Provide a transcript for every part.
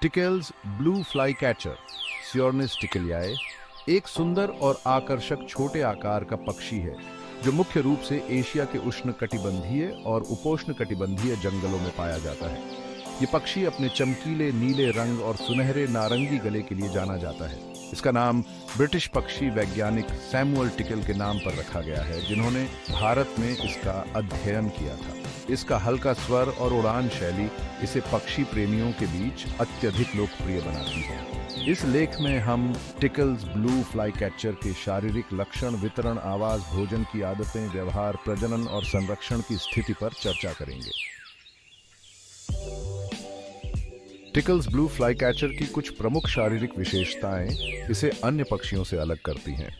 टिकेल्स blue fly catcher सियोर्निस टिकेलियाए एक सुंदर और आकर्षक छोटे आकार का पक्षी है जो मुख्य रूप से एशिया के उष्णकटिबंधीय और उपोष्णकटिबंधीय जंगलों में पाया जाता है। ये पक्षी अपने चमकीले नीले रंग और सुनहरे नारंगी गले के लिए जाना जाता है। इसका नाम ब्रिटिश पक्षी वैज्ञानिक सैमुअल टिकेल के नाम पर रखा गया है, जिन्होंने भारत में इसका अध्ययन किया था। इसका हल्का स्वर और उड़ान शैली इसे पक्षी प्रेमियों के बीच अत्यधिक लोकप्रिय बनाती है। इस लेख में हम टिकेल्स ब्लू फ्लाई कैचर के शारीरिक लक्षण, वितरण, आवाज, भोजन की आदतें, व्यवहार, प्रजनन और संरक्षण की स्थिति पर चर्चा करेंगे। टिकेल्स ब्लू फ्लाई कैचर की कुछ प्रमुख शारीरिक विशेषताएं इसे अन्य पक्षियों से अलग करती हैं।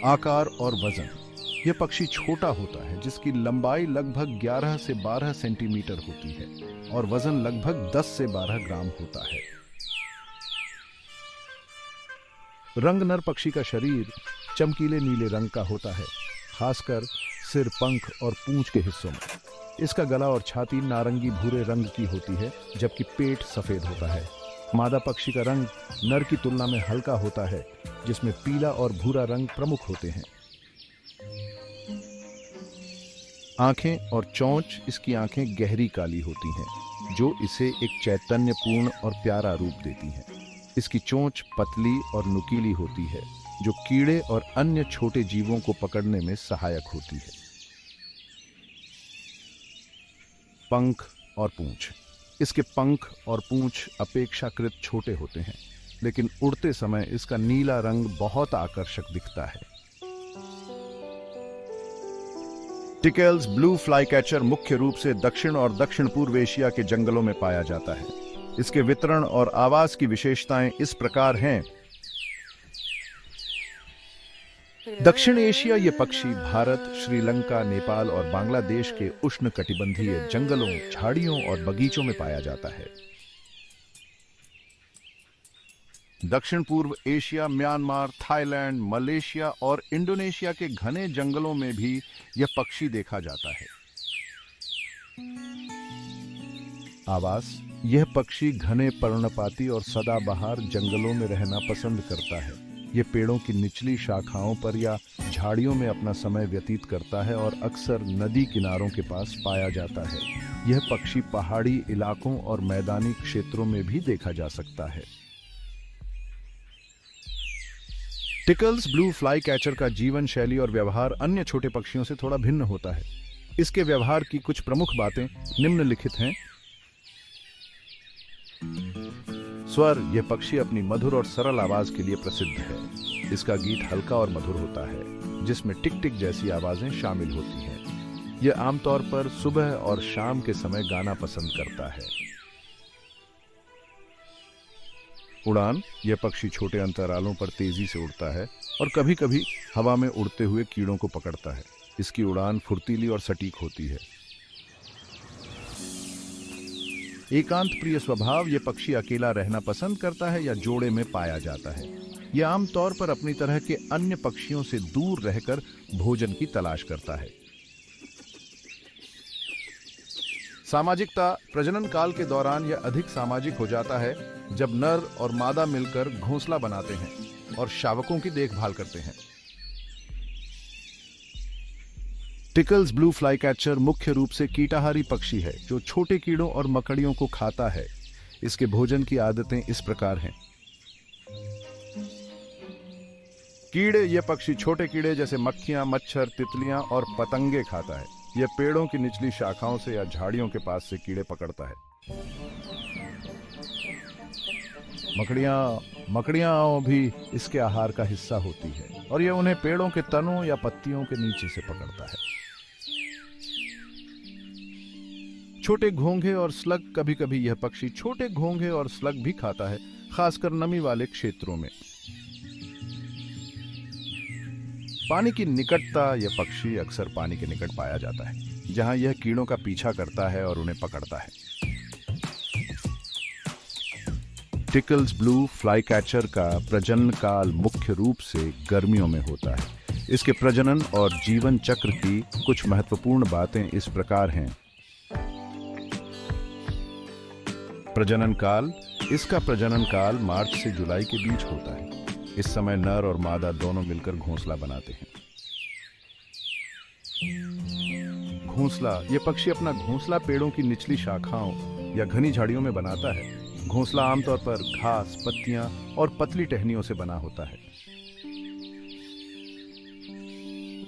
आकार और वजन। यह पक्षी छोटा होता है, जिसकी लंबाई लगभग 11 से 12 सेंटीमीटर होती है और वजन लगभग 10 से 12 ग्राम होता है। रंग। नर पक्षी का शरीर चमकीले नीले रंग का होता है, खासकर सिर, पंख और पूंछ के हिस्सों में। इसका गला और छाती नारंगी भूरे रंग की होती है, जबकि पेट सफेद होता है। मादा पक्षी का रंग नर की तुलना में हल्का होता है, जिसमें पीला और भूरा रंग प्रमुख होते हैं। आंखें और चोंच। इसकी आंखें गहरी काली होती हैं, जो इसे एक चैतन्यपूर्ण और प्यारा रूप देती हैं। इसकी चोंच पतली और नुकीली होती है, जो कीड़े और अन्य छोटे जीवों को पकड़ने में सहायक होती है। पंख और पूंछ। इसके पंख और पूंछ अपेक्षाकृत छोटे होते हैं, लेकिन उड़ते समय इसका नीला रंग बहुत आकर्षक दिखता है। टिकेल्स ब्लू फ्लाई कैचर मुख्य रूप से दक्षिण और दक्षिण पूर्व एशिया के जंगलों में पाया जाता है। इसके वितरण और आवास की विशेषताएं इस प्रकार हैं। दक्षिण एशिया। ये पक्षी भारत, श्रीलंका, नेपाल और बांग्लादेश के उष्णकटिबंधीय जंगलों, झाड़ियों और बगीचों में पाया जाता है। दक्षिण पूर्व एशिया, म्यांमार, थाईलैंड, मलेशिया और इंडोनेशिया के घने जंगलों में भी यह पक्षी देखा जाता है। आवास। यह पक्षी घने पर्णपाती और सदाबहार जंगलों में रहना पसंद करता है। यह पेड़ों की निचली शाखाओं पर या झाड़ियों में अपना समय व्यतीत करता है और अक्सर नदी किनारों के पास पाया जाता है। यह पक्षी पहाड़ी इलाकों और मैदानी क्षेत्रों में भी देखा जा सकता है। टिकेल्स ब्लू फ्लाई कैचर का जीवन शैली और व्यवहार अन्य छोटे पक्षियों से थोड़ा भिन्न होता है। इसके व्यवहार की कुछ प्रमुख बातें निम्नलिखित हैं। स्वर। यह पक्षी अपनी मधुर और सरल आवाज के लिए प्रसिद्ध है। इसका गीत हल्का और मधुर होता है, जिसमें टिक टिक जैसी आवाजें शामिल होती हैं। यह आमतौर पर सुबह और शाम के समय गाना पसंद करता है। उड़ान। यह पक्षी छोटे अंतरालों पर तेजी से उड़ता है और कभी-कभी हवा में उड़ते हुए कीड़ों को पकड़ता है। इसकी उड़ान फुर्तीली और सटीक होती है। एकांत प्रिय स्वभाव। यह पक्षी अकेला रहना पसंद करता है या जोड़े में पाया जाता है। यह आमतौर पर अपनी तरह के अन्य पक्षियों से दूर रहकर भोजन की तलाश करता है। सामाजिकता। प्रजनन काल के दौरान यह अधिक सामाजिक हो जाता है, जब नर और मादा मिलकर घोंसला बनाते हैं और शावकों की देखभाल करते हैं। टिकेल्स ब्लू फ्लाई कैचर मुख्य रूप से कीटाहारी पक्षी है, जो छोटे कीड़ों और मकड़ियों को खाता है। इसके भोजन की आदतें इस प्रकार हैं। कीड़े। यह पक्षी छोटे कीड़े जैसे मक्खियां, मच्छर, तितलियां और पतंगे खाता है। यह पेड़ों की निचली शाखाओं से या झाड़ियों के पास से कीड़े पकड़ता है। मकड़ियां भी इसके आहार का हिस्सा होती है और यह उन्हें पेड़ों के तनों या पत्तियों के नीचे से पकड़ता है। छोटे घोंघे और स्लग। कभी कभी यह पक्षी छोटे घोंघे और स्लग भी खाता है, खासकर नमी वाले क्षेत्रों में। पानी की निकटता। यह पक्षी अक्सर पानी के निकट पाया जाता है, जहां यह कीड़ों का पीछा करता है और उन्हें पकड़ता है। टिकेल्स ब्लू फ्लाई कैचर का प्रजनन काल मुख्य रूप से गर्मियों में होता है। इसके प्रजनन और जीवन चक्र की कुछ महत्वपूर्ण बातें इस प्रकार हैं। प्रजनन काल। इसका प्रजनन काल मार्च से जुलाई के बीच होता है। इस समय नर और मादा दोनों मिलकर घोंसला बनाते हैं। घोंसला, ये पक्षी अपना घोंसला पेड़ों की निचली शाखाओं या घनी झाड़ियों में बनाता है। घोंसला आमतौर पर घास, पत्तियां और पतली टहनियों से बना होता है।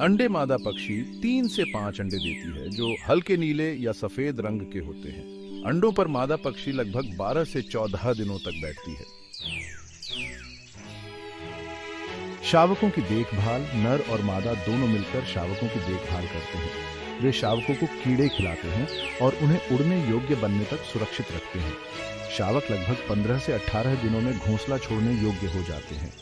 अंडे मादा पक्षी 3 से 5 अंडे देती है, जो हल्के नीले या सफेद रंग के होते हैं। अंडों पर मादा पक्षी लगभग 12 से 14 दिनों तक बैठती है। शावकों की देखभाल। नर और मादा दोनों मिलकर शावकों की देखभाल करते हैं। वे शावकों को कीड़े खिलाते हैं और उन्हें उड़ने योग्य बनने तक सुरक्षित रखते हैं। शावक लगभग 15 से 18 दिनों में घोंसला छोड़ने योग्य हो जाते हैं।